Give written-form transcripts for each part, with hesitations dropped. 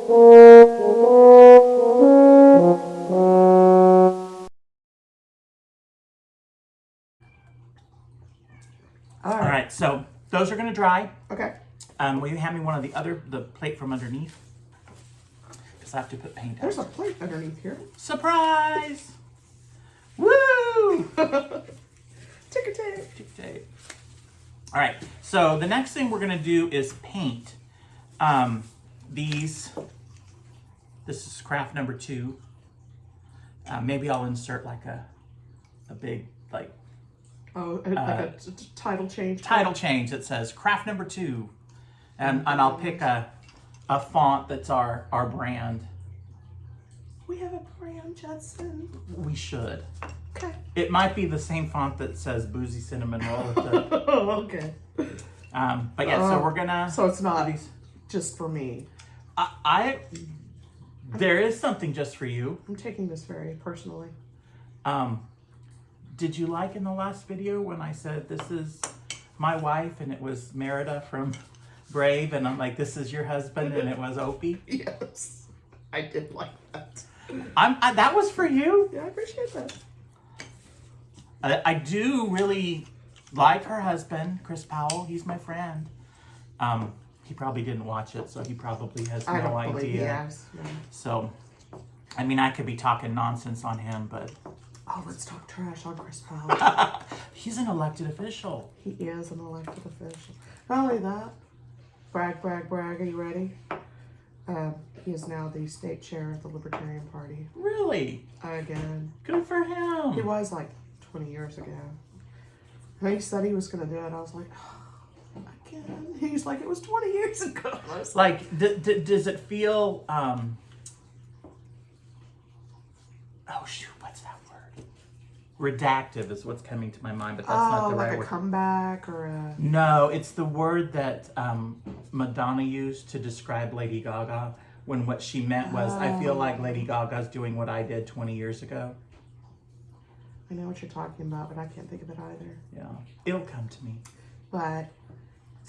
All right, so those are gonna dry. Okay. Will you hand me one of the plate from underneath? Because I have to put paint out. There's a plate underneath here. Surprise! Woo! Ticker tape. Ticker tape. All right, so the next thing we're gonna do is paint. This is craft number 2. Maybe I'll insert like a big like Oh, like a title change. title change that says craft number 2, and I'll pick a font that's our brand. We have a brand, Judson. We should. Okay. It might be the same font that says Boozy Cinnamon Roll. At the, Oh, okay. but yeah, so we're gonna. So it's not just for me. There is something just for you. I'm taking this very personally. Did you like in the last video when I said this is my wife and it was Merida from Brave, and I'm like, this is your husband, and it was Opie? Yes, I did like that. That was for you. Yeah, I appreciate that. I do really like her husband, Chris Powell. He's my friend. He probably didn't watch it, so he probably has I no don't idea. believe he has. No. So, I mean, I could be talking nonsense on him, but Oh, let's talk trash on Chris Powell. he's an elected official. He is an elected official. Not only that, brag, brag, brag. Are you ready? He is now the state chair of the Libertarian Party. Really? Again. Good for him. He was like 20 years ago. And he said he was going to do it. I was like, oh, again. He's like, it was 20 years ago. I was Like, does it feel, oh shoot, what's that word? Redactive is what's coming to my mind, but that's not the like right a word. comeback or a... No, it's the word that Madonna used to describe Lady Gaga when what she meant was, I feel like Lady Gaga's doing what I did 20 years ago. I know what you're talking about, but I can't think of it either. Yeah, it'll come to me. But...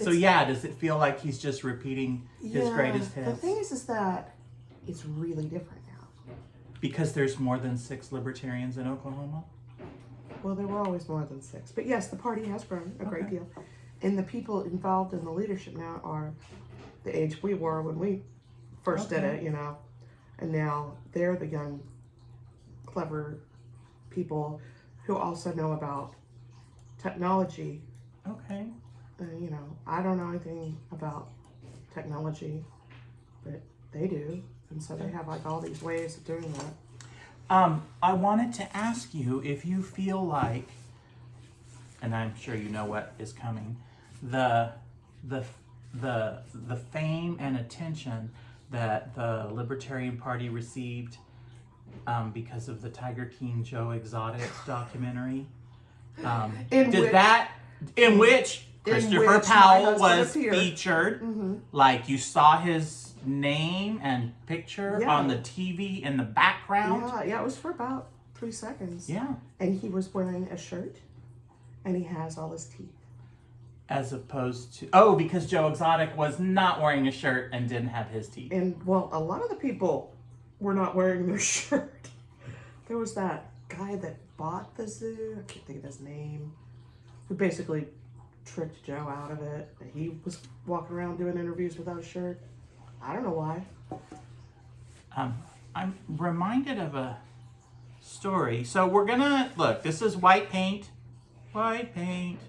So yeah, does it feel like he's just repeating his greatest hits? The thing is that it's really different now. Because there's more than 6 libertarians in Oklahoma? Well, there were always more than 6. But yes, the party has grown a great Okay. deal. And the people involved in the leadership now are the age we were when we first did it, you know. And now they're the young, clever people who also know about technology. Okay. You know, I don't know anything about technology, but they do. And so they have like all these ways of doing that. I wanted to ask you if you feel like, and I'm sure you know what is coming, the fame and attention that the Libertarian Party received because of the Tiger King Joe Exotic documentary. In which Christopher Powell was featured. Mm-hmm. Like you saw his name and picture on the TV in the background. Yeah, it was for about 3 seconds. Yeah. And he was wearing a shirt, and he has all his teeth. As opposed to, because Joe Exotic was not wearing a shirt and didn't have his teeth. And, well, a lot of the people were not wearing their shirt. There was that guy that bought the zoo, I can't think of his name, who basically tricked Joe out of it. He was walking around doing interviews without a shirt. I don't know why. I'm reminded of a story. So we're gonna, look, this is white paint. White paint.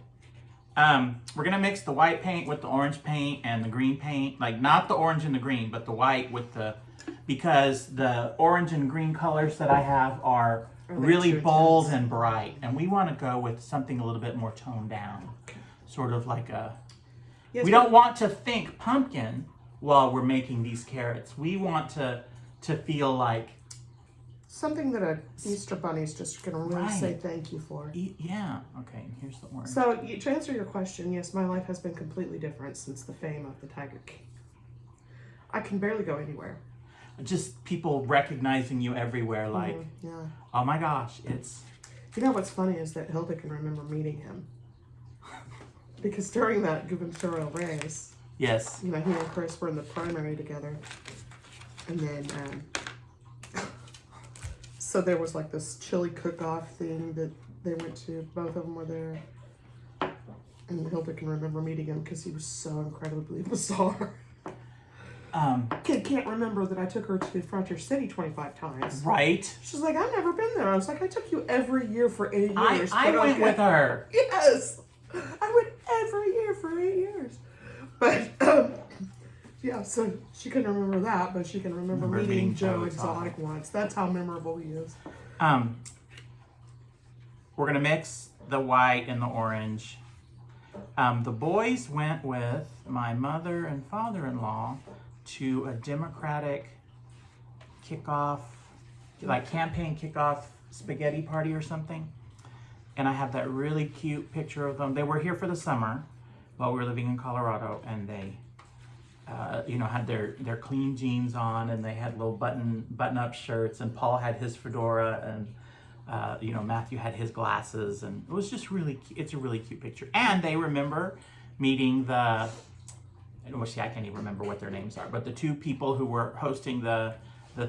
We're gonna mix the white paint with the orange paint and the green paint. Like not the orange and the green, but the white with the, because the orange and green colors that I have are really bold and bright. And we wanna go with something a little bit more toned down. Sort of like a, we don't want to think pumpkin while we're making these carrots. We want to feel like something that a Easter bunny's just gonna really say thank you for. Yeah. Okay. Here's the orange. So to answer your question, yes, my life has been completely different since the fame of the Tiger King. I can barely go anywhere. Just people recognizing you everywhere, like, oh my gosh, it's. You know what's funny is that Hilda can remember meeting him. Because during that gubernatorial race, Yes. you know, he and Chris were in the primary together. And then, so there was like this chili cook-off thing that they went to. Both of them were there. And Hilda can remember meeting him because he was so incredibly bizarre. Kid can't remember that I took her to Frontier City 25 times. Right. She's like, I've never been there. I was like, I took you every year for 8 years. I went with her. Yes. I went every year for 8 years. But, yeah, so she couldn't remember that, but she can remember meeting Joe Exotic once. That's how memorable he is. We're going to mix the white and the orange. The boys went with my mother and father-in-law to a Democratic kickoff, like campaign kickoff spaghetti party or something. And I have that really cute picture of them. They were here for the summer while we were living in Colorado, and they, had their clean jeans on, and they had little button-up shirts, and Paul had his fedora, and Matthew had his glasses, and it was just really cute. It's a really cute picture. And they remember meeting I can't even remember what their names are, but the two people who were hosting the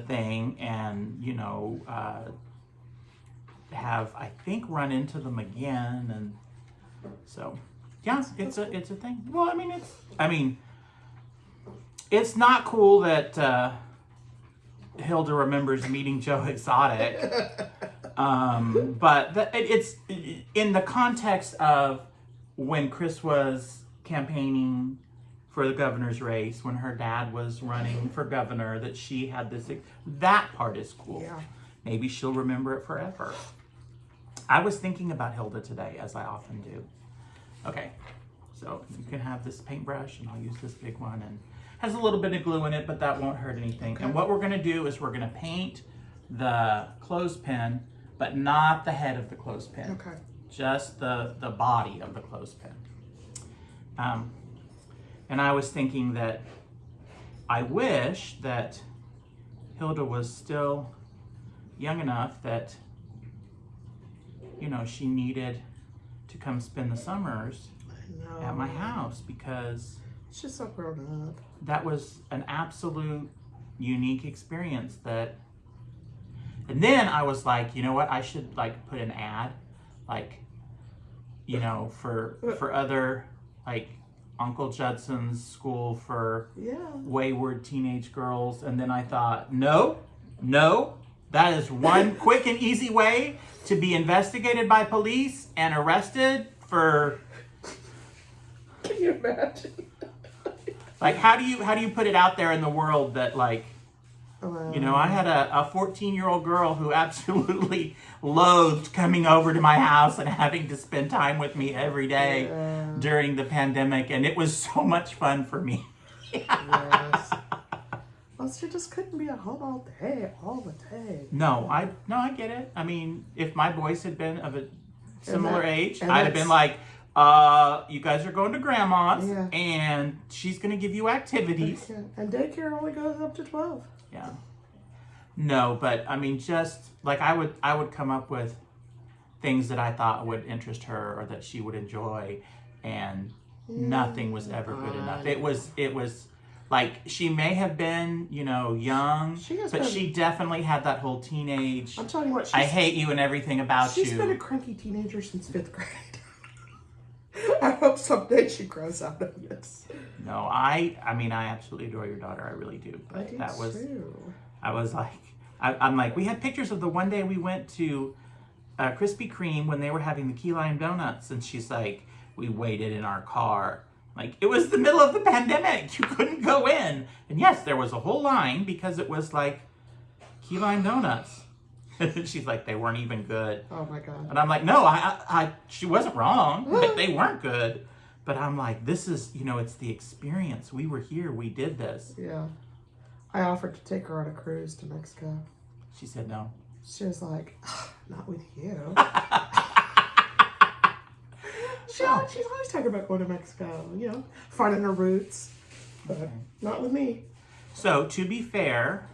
thing, and have, I think, run into them again, and so yeah, it's a thing. Well, it's not cool that Hilda remembers meeting Joe Exotic, but it's in the context of when Chris was campaigning for the governor's race, when her dad was running for governor, that she had that part is cool. Yeah. Maybe she'll remember it forever. I was thinking about Hilda today, as I often do. Okay, so you can have this paintbrush, and I'll use this big one, and has a little bit of glue in it, but that won't hurt anything. Okay. And what we're gonna do is we're gonna paint the clothespin, but not the head of the clothespin. Okay. Just the body of the clothespin. And I was thinking that I wish that Hilda was still young enough that, she needed to come spend the summers at my house, because she's so grown up. That was an absolute unique experience and then I was like, you know what, I should put an ad, for other, Uncle Judson's school for wayward teenage girls. And then I thought, no, that is one quick and easy way to be investigated by police and arrested for. Can you imagine? How do you put it out there in the world that I had a 14-year-old girl who absolutely loathed coming over to my house and having to spend time with me every day during the pandemic, and it was so much fun for me. Yes. Well, she just couldn't be at home all the day. No, I get it. I mean, if my boys had been of a similar age, I'd have been like, you guys are going to grandma's, and she's going to give you activities. And daycare only goes up to 12. Yeah. No, but I mean, just I would come up with things that I thought would interest her or that she would enjoy, and nothing was ever good enough. It was she may have been, young, but she definitely had that whole teenage. I'm telling you what, I hate you and everything about you. She's been a cranky teenager since 5th grade. I hope someday she grows out of this. No, I absolutely adore your daughter. I really do. But I do too. I was like, I'm like, we had pictures of the one day we went to Krispy Kreme when they were having the key lime donuts, and she's like, we waited in our car. It was the middle of the pandemic. You couldn't go in. And yes, there was a whole line because it was key lime donuts. And she's like, they weren't even good. Oh my God. And I'm like, no, she wasn't wrong. They weren't good. But I'm like, this is, it's the experience. We were here. We did this. Yeah. I offered to take her on a cruise to Mexico. She said no. She was like, not with you. She's always talking about going to Mexico, finding her roots. But not with me. So, to be fair,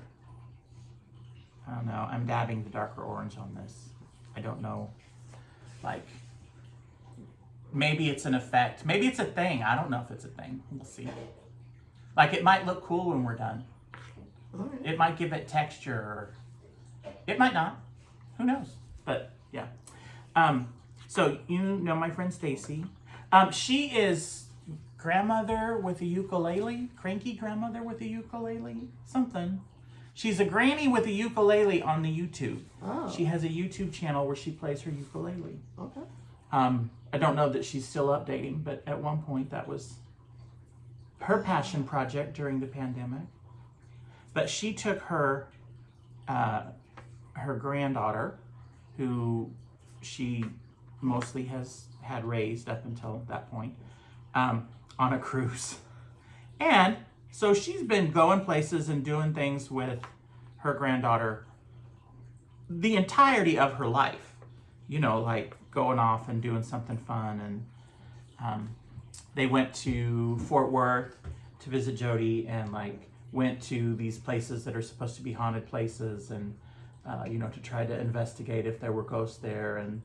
I don't know, I'm dabbing the darker orange on this. I don't know, maybe it's an effect. Maybe it's a thing. I don't know if it's a thing. We'll see. It might look cool when we're done. All right. It might give it texture, or it might not. Who knows? But yeah. So you know my friend Stacy. She is grandmother with a ukulele, cranky grandmother with a ukulele, something. She's a granny with a ukulele on the YouTube. Oh. She has a YouTube channel where she plays her ukulele. Okay. I don't know that she's still updating, but at one point that was her passion project during the pandemic. But she took her her granddaughter, who she mostly has had raised up until that point, on a cruise. And so she's been going places and doing things with her granddaughter the entirety of her life. You know, like going off and doing something fun. And they went to Fort Worth to visit Jody, and like went to these places that are supposed to be haunted places, and you know, to try to investigate if there were ghosts there, and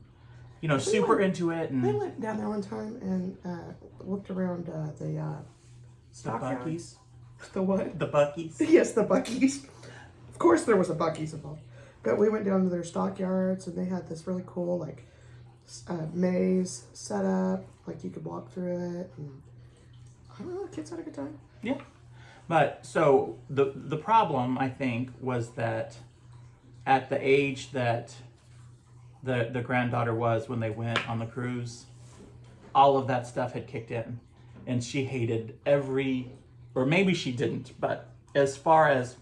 you know, super into it. And They went down there one time and looked around the stockyard. Buc-ee's. The what? The Buc-ee's. Yes, the Buc-ee's. Of course there was a Buc-ee's involved. But we went down to their stockyards, and they had this really cool, like, maze set up. Like, you could walk through it. And I don't know, the kids had a good time. Yeah. But so the problem, I think, was that at the age that the granddaughter was when they went on the cruise, all of that stuff had kicked in. And she hated every, or maybe she didn't, but as far as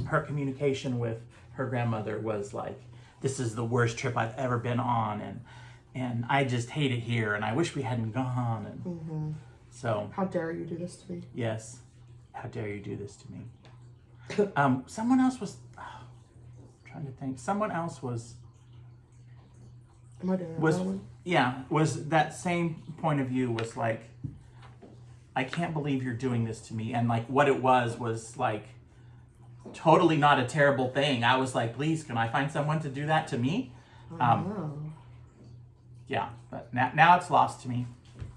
her communication with her grandmother was like, this is the worst trip I've ever been on, and I just hate it here, and I wish we hadn't gone. And so, How dare you do this to me? yes, how dare you do this to me? Someone else was, trying to think, someone else was, Am I doing was another one? yeah, was that same point of view, was like, I can't believe you're doing this to me. And like what it was like totally not a terrible thing. I was like, please, can I find someone to do that to me? Oh. Yeah, but now it's lost to me.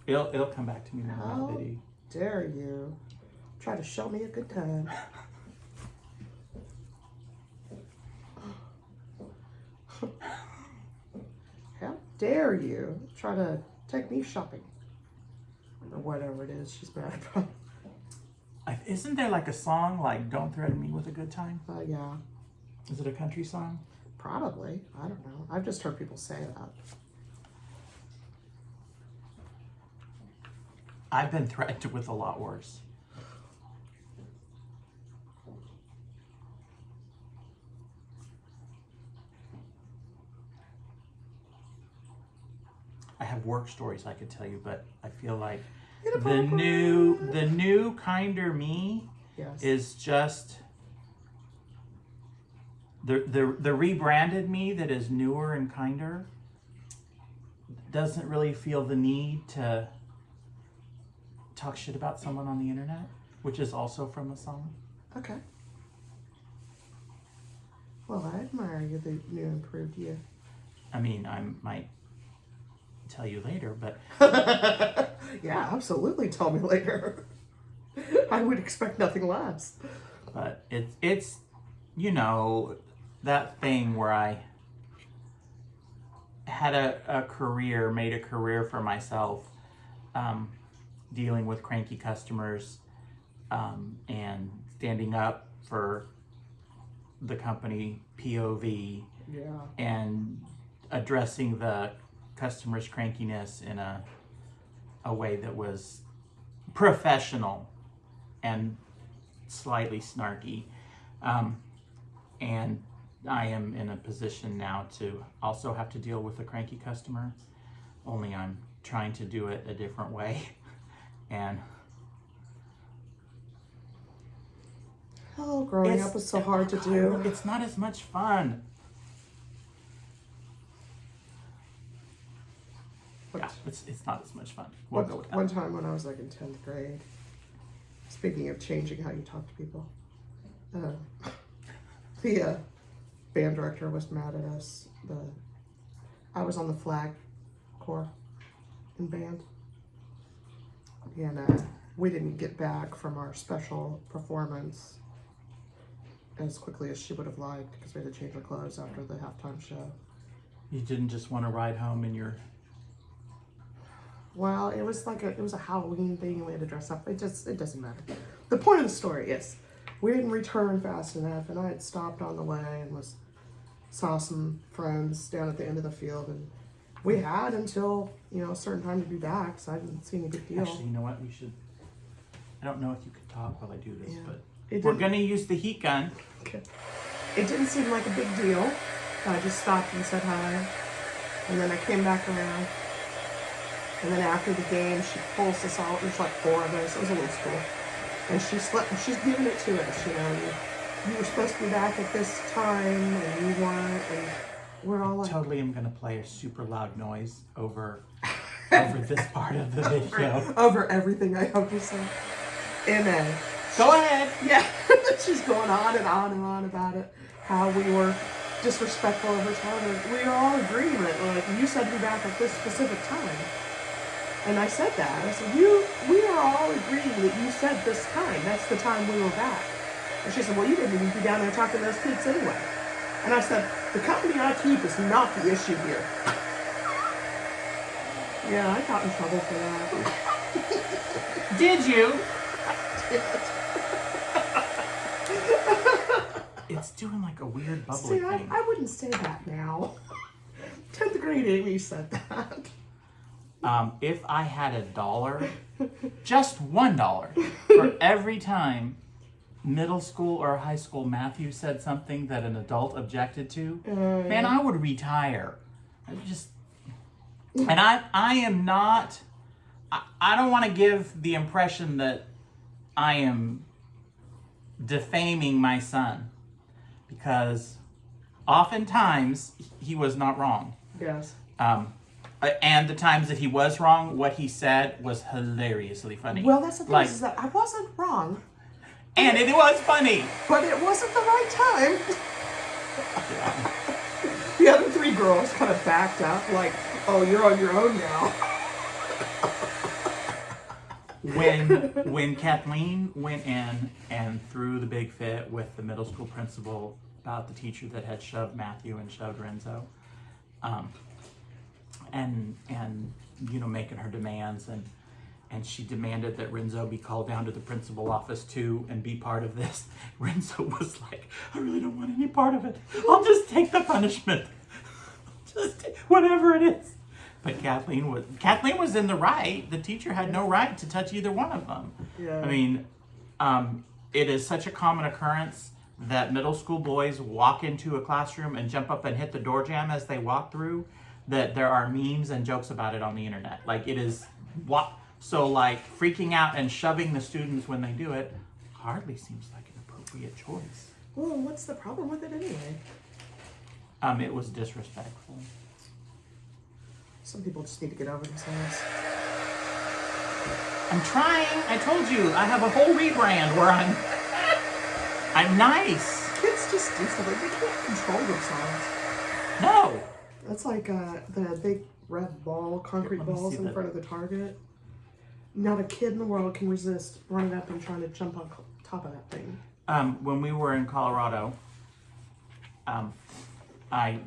It'll come back to me in a How video. dare you try to show me a good time? How dare you try to take me shopping? Or whatever it is she's mad about. Isn't there like a song like "Don't Threaten Me with a Good Time"? Yeah, Is it a country song? probably. I don't know. I've just heard people say that. I've been threatened with a lot worse. I have work stories I could tell you, but I feel like the new kinder me Yes. is just the rebranded me that is newer and kinder doesn't really feel the need to talk shit about someone on the internet, which is also from a song. Okay. Well, I admire you, the new improved you. I mean, I might tell you later, but Yeah, absolutely. Tell me later. I would expect nothing less. it's you know, that thing where I had a career, made a career for myself, dealing with cranky customers, and standing up for the company POV, Yeah. and addressing the customer's crankiness in a way that was professional and slightly snarky. And I am in a position now to also have to deal with a cranky customer, only I'm trying to do it a different way. And Oh, growing up was so hard to do. it's not as much fun. Yeah, it's not as much fun. We'll go with that. One time when I was like in 10th grade, speaking of changing how you talk to people, the band director was mad at us. I was on the flag corps in band, and we didn't get back from our special performance as quickly as she would have liked because we had to change her clothes after the halftime show. You didn't just want to ride home in your... Well, it was a Halloween thing and we had to dress up. It doesn't matter. The point of the story is we didn't return fast enough and I had stopped on the way and saw some friends down at the end of the field and we had until, a certain time to be back, so I didn't see any big deal. Actually, you know what? We should... I don't know if you could talk while I do this, Yeah. but It we're didn't- going to use the heat gun. Okay. It didn't seem like a big deal. I just stopped and said hi. And then I came back around. And then after the game, she pulls us all. There's like 4 of us. It was a little school. And she's giving it to us, You were supposed to be back at this time, and you weren't. And we're all like... Totally am going to play a super loud noise over this part of the video. Over everything I have to say. Amen. Go ahead. Yeah, she's going on and on and on about it. How we were disrespectful of her time. And we were all in agreement. Like, you said to be back at this specific time. And I said that. I said, we are all agreeing that you said this time. That's the time we were back. And she said, well, you didn't even be down there talking to those kids anyway. And I said, the company I keep is not the issue here. Yeah, I got in trouble for that. Did you? It's doing like a weird bubbly See, thing. I wouldn't say that now. 10th grade Amy said that. If I had $1, just $1, for every time middle school or high school Matthew said something that an adult objected to, man, I would retire. And I am not, I don't want to give the impression that I am defaming my son, because oftentimes he was not wrong. Yes. And the times that he was wrong, what he said was hilariously funny. Well, that's the thing, Like, is that I wasn't wrong, and it was funny. but it wasn't the right time. The other 3 girls kind of backed up, like, oh, you're on your own now. When Kathleen went in and threw the big fit with the middle school principal about the teacher that had shoved Matthew and shoved Renzo, and making her demands, and she demanded that Renzo be called down to the principal office too and be part of this. Renzo was like, I really don't want any part of it. I'll just take the punishment. Just whatever it is. But Kathleen was in the right. The teacher had no right to touch either one of them. Yeah. I mean, it is such a common occurrence that middle school boys walk into a classroom and jump up and hit the door jamb as they walk through, that there are memes and jokes about it on the internet. Like, it is so like freaking out and shoving the students when they do it hardly seems like an appropriate choice. Well, what's the problem with it anyway? It was disrespectful. Some people just need to get over themselves. I'm trying. I told you, I have a whole rebrand where I'm nice. Kids just do stuff like they can't control themselves. No. That's like the big red ball, concrete Let me balls see in that. front of the target. Not a kid in the world can resist running up and trying to jump on top of that thing. When we were in Colorado, I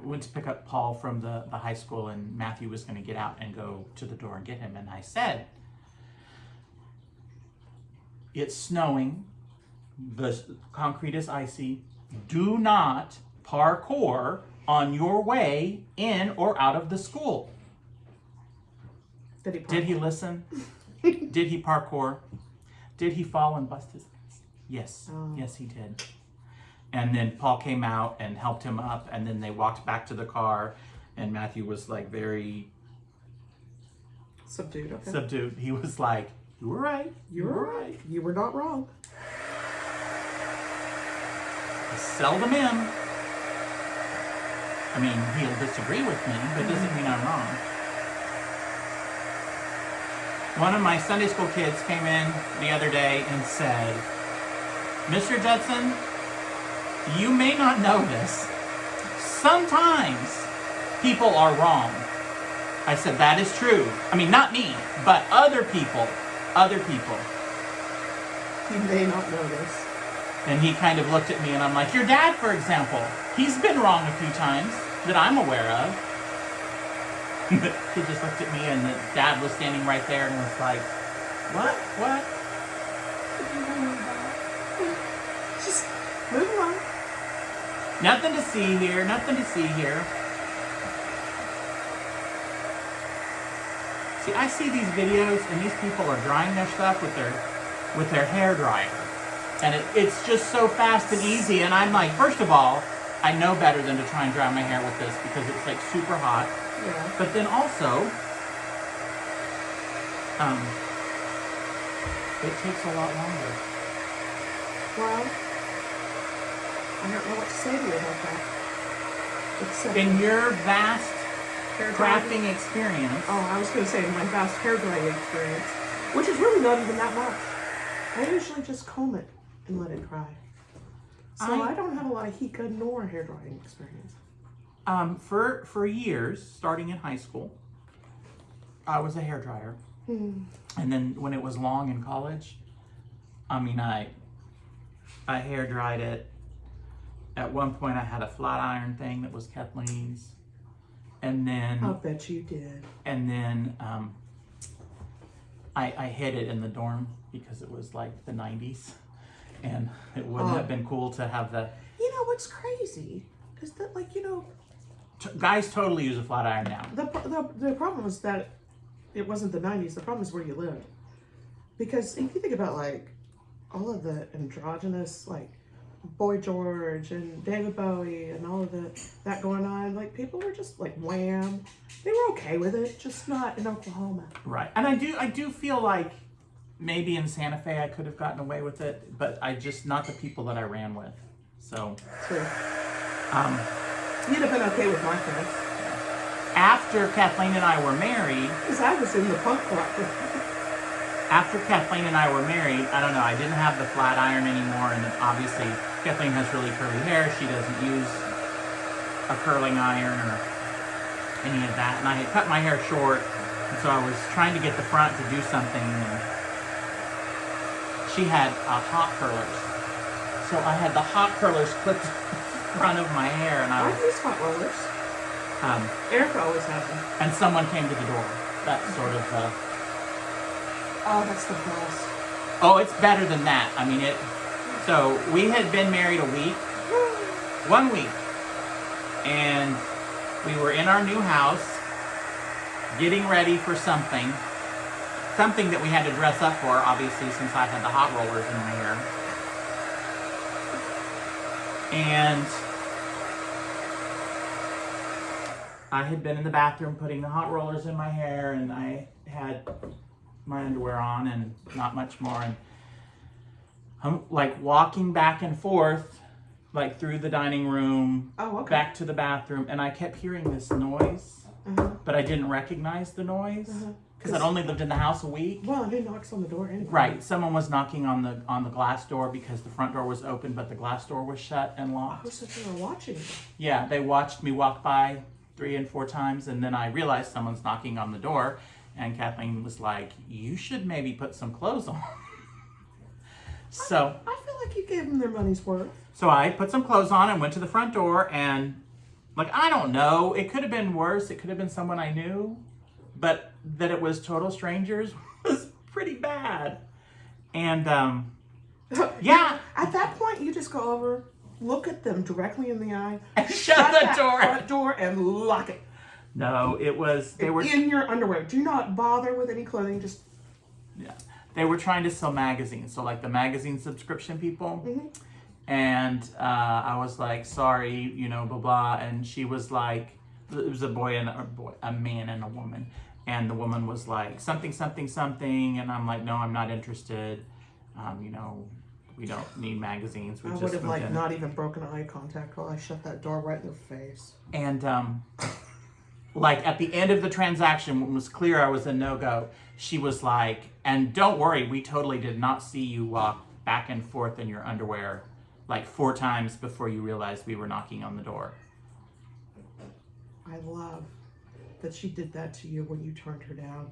went to pick up Paul from the high school, and Matthew was going to get out and go to the door and get him. And I said, it's snowing, the concrete is icy, do not parkour on your way in or out of the school. Did he listen? Did he parkour? Did he fall and bust his ass? Yes. Oh. Yes, he did. And then Paul came out and helped him up, and then they walked back to the car, and Matthew was like very Subdued, okay. subdued. He was like, you were right. You were right. You were not wrong. Seldom in. I mean, he'll disagree with me, but it doesn't mean I'm wrong. One of my Sunday school kids came in the other day and said, Mr. Judson, you may not know this. Sometimes people are wrong. I said, that is true. I mean, not me, but other people. Other people. You may not know this. And he kind of looked at me and I'm like, your dad, for example, he's been wrong a few times that I'm aware of. He just looked at me and the dad was standing right there and was like, what? What? Just move along. Nothing to see here, nothing to see here. See, I see these videos and these people are drying their stuff with their hair dryer. And it's just so fast and easy. And I'm like, first of all, I know better than to try and dry my hair with this because it's like super hot. Yeah. But then also, it takes a lot longer. Well, I don't know what to say to you about that. Except In your vast hair drying. crafting experience, Oh, I was going to say my vast hair drying experience, which is really not even that much. I usually just comb it and let it dry. So I don't have a lot of Hika nor hair drying experience. for years, starting in high school, I was a hairdryer. And then when it was long in college, I mean, I hair dried it. At one point, I had a flat iron thing that was Kathleen's, and then I'll bet you did. and then I hid it in the dorm because it was like the 90s, and it wouldn't have been cool to have the You know what's crazy is that, like, you know, guys totally use a flat iron now. the problem is that it wasn't the 90s. The problem is where you lived. Because if you think about, like, all of the androgynous, like, Boy George and David Bowie and all of that going on, like, people were just like Wham. They were okay with it, just not in Oklahoma. Right. And I do feel like maybe in Santa Fe I could have gotten away with it, but I just not the people that I ran with. So So um, you'd have been okay with my friends. after Kathleen and I were married, Because I was in the punk rock. after Kathleen and I were married, I don't know, I didn't have the flat iron anymore, and obviously Kathleen has really curly hair. She doesn't use a curling iron or any of that, and I had cut my hair short, and so I was trying to get the front to do something, and she had hot curlers. So I had the hot curlers clipped in front of my hair, and I I was, use hot rollers. Erica always has them. and someone came to the door. That sort of, Oh, that's the best. oh, it's better than that. I mean, so we had been married 1 week, and we were in our new house, getting ready for something that we had to dress up for, obviously, since I had the hot rollers in my hair. And I had been in the bathroom putting the hot rollers in my hair, and I had my underwear on and not much more, and I'm like walking back and forth like through the dining room, back to the bathroom, and I kept hearing this noise, but I didn't recognize the noise because I'd only lived in the house a week. Well, and who knocks on the door anyway? Right, someone was knocking on the glass door because the front door was open, but the glass door was shut and locked. Oh, so they were watching you. Yeah, they watched me walk by 3 and 4 times, and then I realized someone's knocking on the door, and Kathleen was like, "You should maybe put some clothes on." So I feel like you gave them their money's worth. So I put some clothes on and went to the front door, and like, I don't know, it could have been worse. It could have been someone I knew, but that it was total strangers was pretty bad. And yeah, At that point, you just go over, look at them directly in the eye, and shut the that door. front door, and lock it. No, it was they were in your underwear. Do not bother with any clothing. Just yeah, they were trying to sell magazines. So like the magazine subscription people. And I was like, sorry, you know, blah, blah. And she was like, it was a man and a woman. And the woman was like, something, something, something. And I'm like, no, I'm not interested. You know, we don't need magazines. We I just would have moved like in. not even broken eye contact while I shut that door right in their face. And like at the end of the transaction, when it was clear I was a no-go, she was like, and don't worry, we totally did not see you walk back and forth in your underwear like 4 times before you realized we were knocking on the door. I love that she did that to you when you turned her down.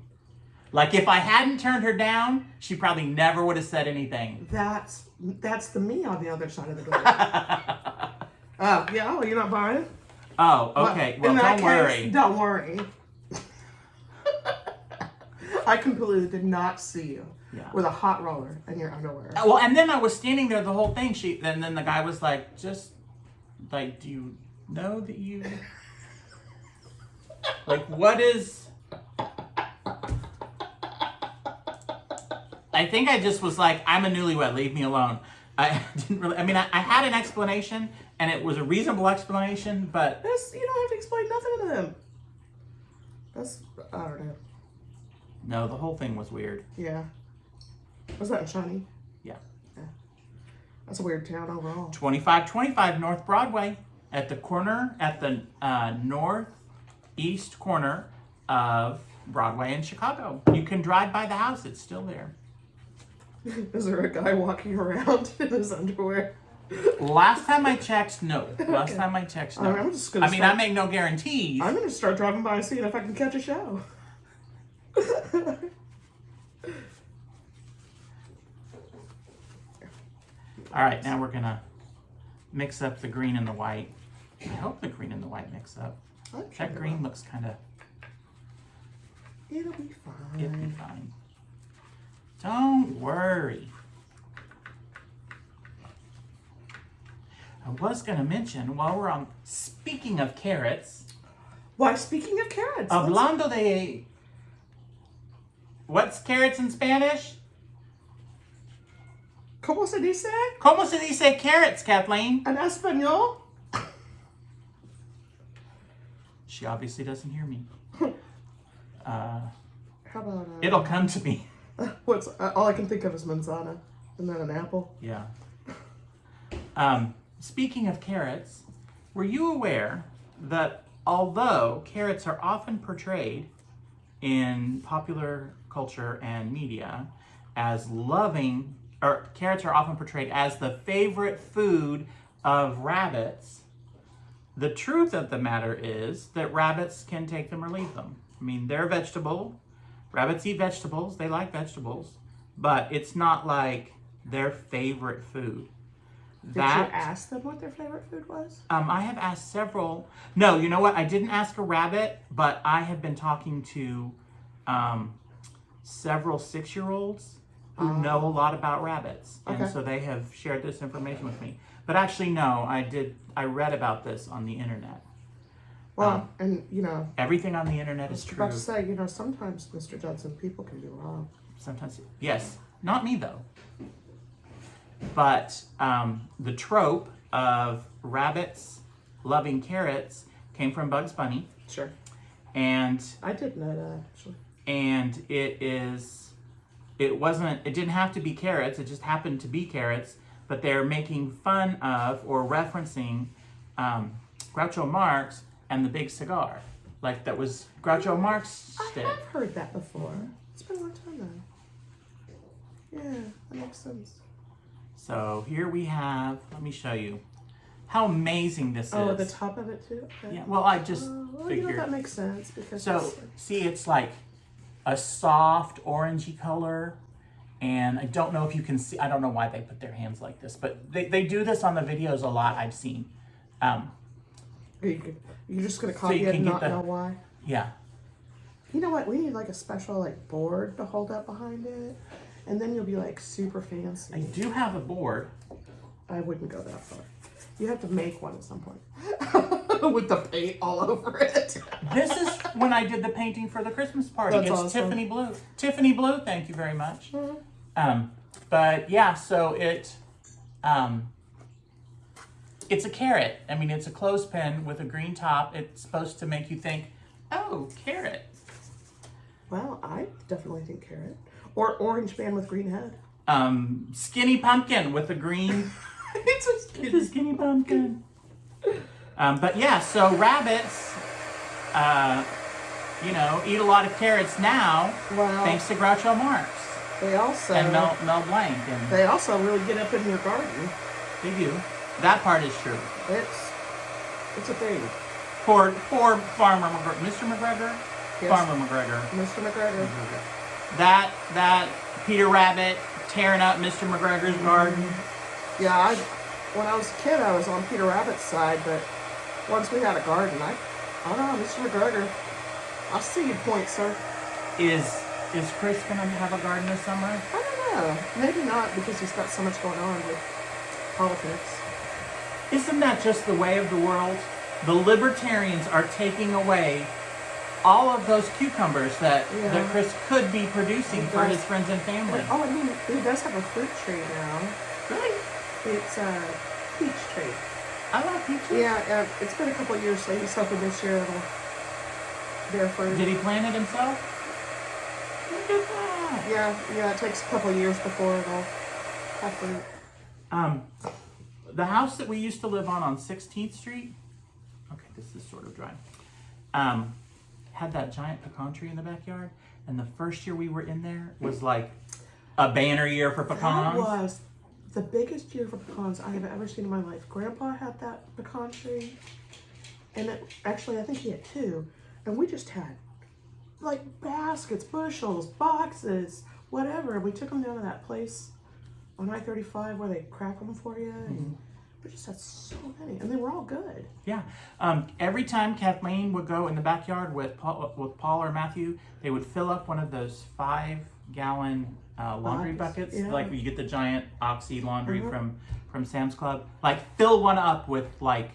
Like if I hadn't turned her down, she probably never would have said anything. That's the me on the other side of the door. Yeah, well, you're not buying? Oh, okay. Well, in that don't worry. case, don't worry. I completely did not see you with a hot roller in your underwear. Well, and then I was standing there the whole thing. And then the guy was like, just like, do you know that you like what is? I think I just was like, I'm a newlywed. Leave me alone. I didn't really. I mean, I had an explanation, and it was a reasonable explanation, but You don't have to explain nothing to them. I don't know. No, the whole thing was weird. Yeah. Was that in Shawnee? Yeah. That's a weird town overall. 2525 North Broadway at the northeast corner of Broadway in Chicago. You can drive by the house. It's still there. Is there a guy walking around in his underwear? Last time I checked, no. Last time I checked, no. I'm just gonna I make no guarantees. I'm going to start driving by and seeing if I can catch a show. All right, now we're going to mix up the green and the white. I hope the green and the white mix up. That green looks kind of... It'll be fine. It'll be fine. Don't worry. I was going to mention, while we're on... Speaking of carrots... Why, speaking of carrots... Hablando de... What's carrots in Spanish? ¿Cómo se dice? ¿Cómo se dice carrots, Kathleen? En español? She obviously doesn't hear me. How about... It'll come to me. What's all I can think of is manzana. Isn't that an apple? Yeah. Speaking of carrots, were you aware that although carrots are often portrayed in popular culture and media as carrots are often portrayed as the favorite food of rabbits, the truth of the matter is that rabbits can take them or leave them. I mean, they're a vegetable. Rabbits eat vegetables. They like vegetables. But it's not like their favorite food. Did you ask them what their favorite food was? I have asked several. No, you know what? I didn't ask a rabbit, but I have been talking to several 6-year-olds who know a lot about rabbits. And so they have shared this information with me. But actually, no, I read about this on the internet. Well, and everything on the internet is true. I was about to say, sometimes, Mr. Judson, people can be wrong. Sometimes, yes. Not me, though. But the trope of rabbits loving carrots came from Bugs Bunny. Sure. And I did know that, actually. And it didn't have to be carrots, it just happened to be carrots, but they're making fun of or referencing Groucho Marx and the big cigar. Like that was Groucho Marx stick. I have heard that before. It's been a long time though. Yeah, that makes sense. So here we have, let me show you how amazing this is. Oh, the top of it too? Okay. Yeah, well, I just figured. That makes sense. Because so, see, it's like a soft orangey color. And I don't know if you can see, I don't know why they put their hands like this, but they do this on the videos a lot I've seen. You're just going to copy it and not know why? Yeah. You know what? We need like a special board to hold up behind it. And then you'll be super fancy. I do have a board. I wouldn't go that far. You have to make one at some point. With the paint all over it. This is when I did the painting for the Christmas party. That's it's awesome. Tiffany Blue. Tiffany Blue, thank you very much. Mm-hmm. But yeah, so it's a carrot. I mean, it's a clothespin with a green top. It's supposed to make you think, oh, carrot. Well, I definitely think carrot. Or orange man with green head. Skinny pumpkin with a green... It's a skinny pumpkin. But yeah, so rabbits, eat a lot of carrots now, thanks to Groucho Marx. They also... And Mel Blanc. And they also really get up in your garden. They do. That part is true. It's a thing. Poor Farmer McGregor. Mr. McGregor? Yes. Farmer McGregor. Mr. McGregor. that Peter Rabbit tearing up Mr. McGregor's garden. Yeah, when I was a kid, I was on Peter Rabbit's side, but once we had a garden, I don't know, Mr. McGregor. I see your point, sir. Is Chris gonna have a garden this summer? I don't know. Maybe not, because he's got so much going on with politics. Isn't that just the way of the world? The libertarians are taking away all of those cucumbers that Chris could be producing for his friends and family. Oh, I mean, he does have a fruit tree now. Really? It's a peach tree. I love peaches. Yeah, it's been a couple of years, so he's hoping this year it'll bear fruit. Did he plant it himself? Look at that. Yeah, it takes a couple of years before it'll have fruit. The house that we used to live on 16th Street, okay, this is sort of dry, had that giant pecan tree in the backyard, and the first year we were in there was like a banner year for pecans. That was the biggest year for pecans I have ever seen in my life. Grandpa had that pecan tree, and actually I think he had two, and we just had like baskets, bushels, boxes, whatever. We took them down to that place on I-35 where they crack them for you, and we just had so many, and they were all good. Yeah. Every time Kathleen would go in the backyard with Paul or Matthew, they would fill up one of those 5-gallon laundry buckets. Yeah. Like you get the giant Oxy laundry from Sam's Club. Like fill one up with like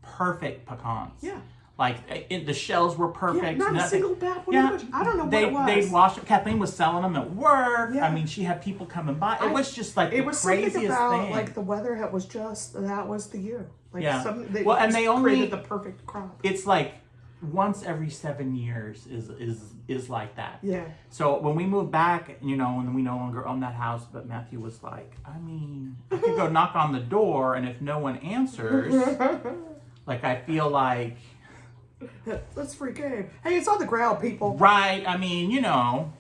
perfect pecans. Yeah. Like the shells were perfect. Yeah, not a single bad one. Yeah, I don't know what it was. They'd wash them. Kathleen was selling them at work. Yeah. I mean, she had people coming by. It was just like it the was craziest something about thing. like the weather was just that was the year. Like Yeah. they Well, and just they only- created the perfect crop. It's like once every 7 years is like that. Yeah. So when we moved back, you know, and we no longer own that house, but Matthew was like, I mean, I could go knock on the door, and if no one answers, like I feel like, That's free game. Hey, it's on the ground, people. right? I mean, you know.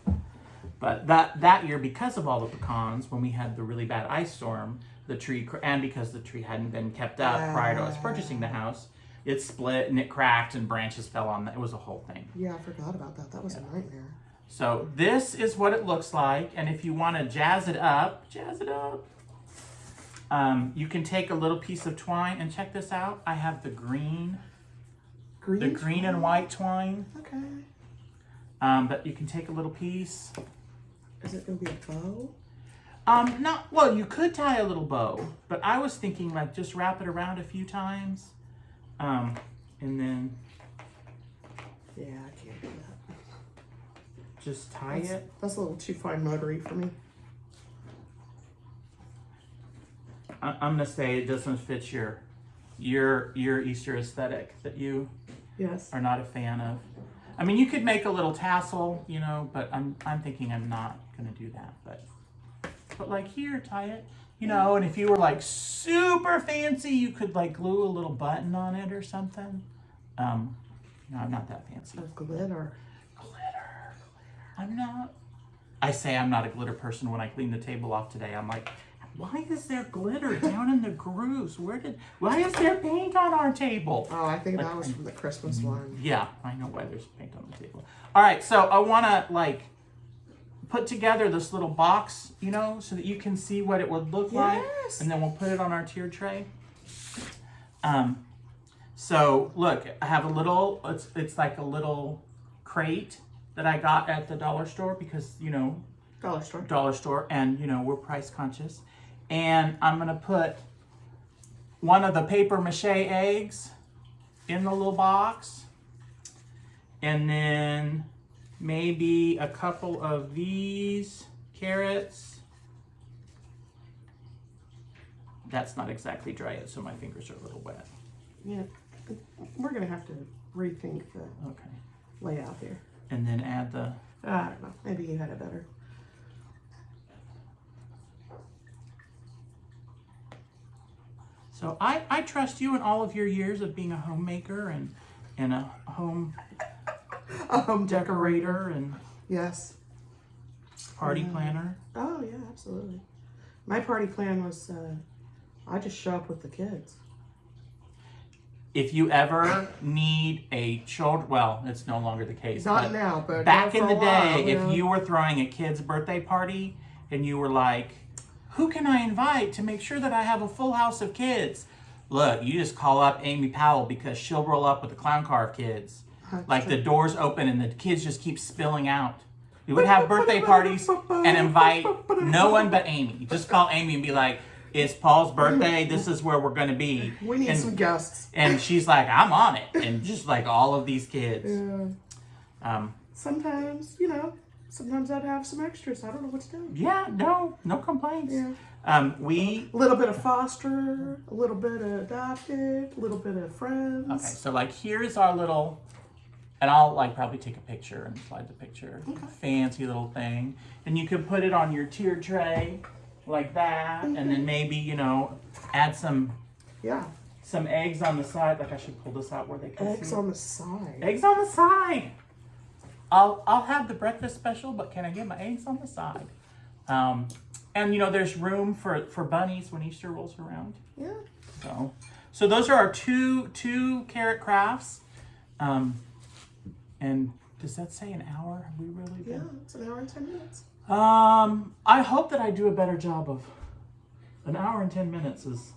But that year, because of all the pecans, when we had the really bad ice storm, the tree, and because the tree hadn't been kept up prior to us purchasing the house, it split and it cracked and branches fell on. It was a whole thing. Yeah, I forgot about that. That was a nightmare. So this is what it looks like, and if you want to jazz it up, you can take a little piece of twine, and check this out. I have the green and white twine. Okay. But you can take a little piece. Is it gonna be a bow? You could tie a little bow, but I was thinking like just wrap it around a few times, and then Yeah, I can't do that. just tie it. That's a little too fine motory for me. I'm gonna say it doesn't fit your Easter aesthetic that you Yes. are not a fan of. I mean, you could make a little tassel, you know, but I'm thinking I'm not gonna do that. But like here, tie it, you know. And if you were like super fancy, you could like glue a little button on it or something. No, I'm not that fancy. Or glitter. Glitter. I'm not. I say I'm not a glitter person when I clean the table off today. I'm like, why is there glitter down in the grooves? Why is there paint on our table? Oh, I think that was from the Christmas one. Yeah, I know why there's paint on the table. All right, so I want to like put together this little box, you know, so that you can see what it would look like, and then we'll put it on our tiered tray. So look, I have a little. It's like a little crate that I got at the dollar store because, you know, dollar store, and, you know, we're price conscious. And I'm gonna put one of the paper mache eggs in the little box, and then maybe a couple of these carrots. That's not exactly dry yet, so my fingers are a little wet. Yeah, we're gonna have to rethink the Okay. layout here. And then add the. I don't know. Maybe you had it better. So I trust you in all of your years of being a homemaker and a home decorator and Yes. party planner. Oh yeah, absolutely. My party plan was I just show up with the kids. if you ever need a child, well, it's no longer the case. Not now, but back for in a the while, day, yeah. if you were throwing a kid's birthday party and you were like, who can I invite to make sure that I have a full house of kids? Look, you just call up Amy Powell because she'll roll up with a clown car of kids. That's Like true. the doors open and the kids just keep spilling out. We would have birthday parties and invite no one but Amy. Just call Amy and be like, it's Paul's birthday. This is where we're going to be. We need and, some guests. And she's like, I'm on it. And just like all of these kids. Yeah. Sometimes, you know, sometimes I'd have some extras. I don't know what to do. Yeah, no complaints. Yeah. A A little bit of foster, a little bit of adopted, a little bit of friends. Okay, so like here's our little, and I'll like probably take a picture and slide the picture. Okay. Fancy little thing. And you could put it on your tier tray like that, and then maybe, you know, add some Yeah. eggs on the side. Like I should pull this out where they can Eggs see. on the side. Eggs on the side. I'll have the breakfast special, but can I get my eggs on the side? And you know, there's room for bunnies when Easter rolls around. Yeah. So those are our two carrot crafts. And does that say an hour? Have we really Yeah, been? it's an hour and 10 minutes. I hope that I do a better job of an hour and 10 minutes is.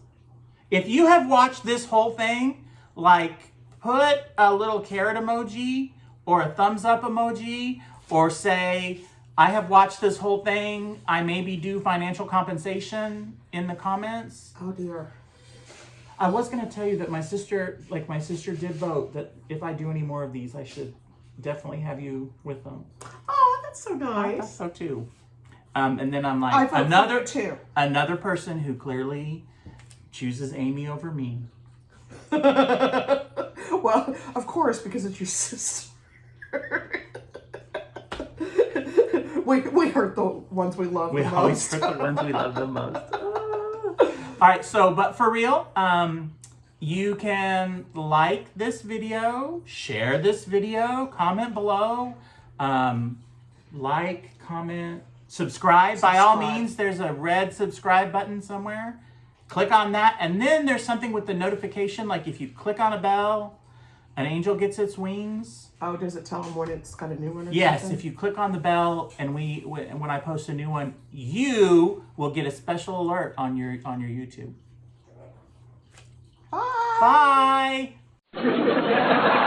If you have watched this whole thing, like put a little carrot emoji or a thumbs up emoji or say, I have watched this whole thing. I maybe do financial compensation in the comments. Oh dear. I was going to tell you that my sister did vote that if I do any more of these, I should definitely have you with them. Oh, that's so I thought nice. so too. And then I'm I like, vote for you too. another person who clearly chooses Amy over me. Well, of course, because it's your sister. we hurt the ones we love We the always most. hurt the ones we love the most. All right, so, but for real, you can like this video, share this video, comment below, like, comment, subscribe. By all means, there's a red subscribe button somewhere. Click on that, and then there's something with the notification, like if you click on a bell, an angel gets its wings. Oh, does it tell them when it's got a new one or Yes, something? if you click on the bell and when I post a new one, you will get a special alert on your YouTube. Bye! Bye.